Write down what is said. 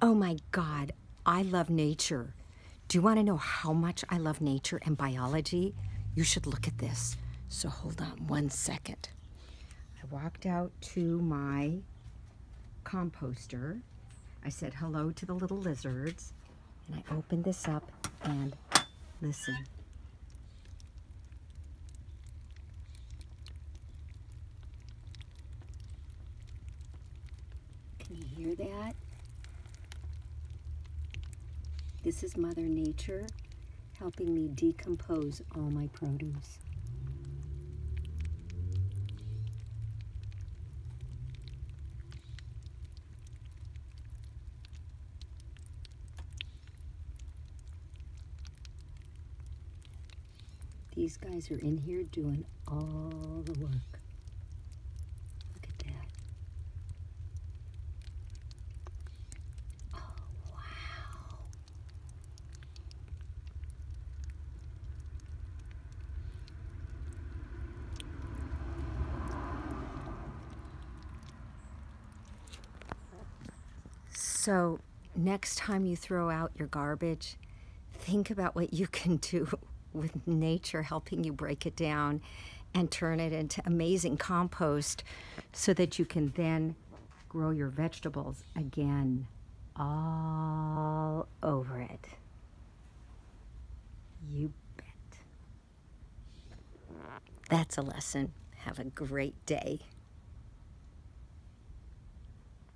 Oh my God, I love nature. Do you want to know how much I love nature and biology? You should look at this. So hold on 1 second. I walked out to my composter. I said hello to the little lizards, and I opened this up and listen. Can you hear that? This is Mother Nature helping me decompose all my produce. These guys are in here doing all the work. Look at that. Oh, wow. So next time you throw out your garbage, think about what you can do with nature helping you break it down and turn it into amazing compost so that you can then grow your vegetables again all over it. You bet. That's a lesson. Have a great day.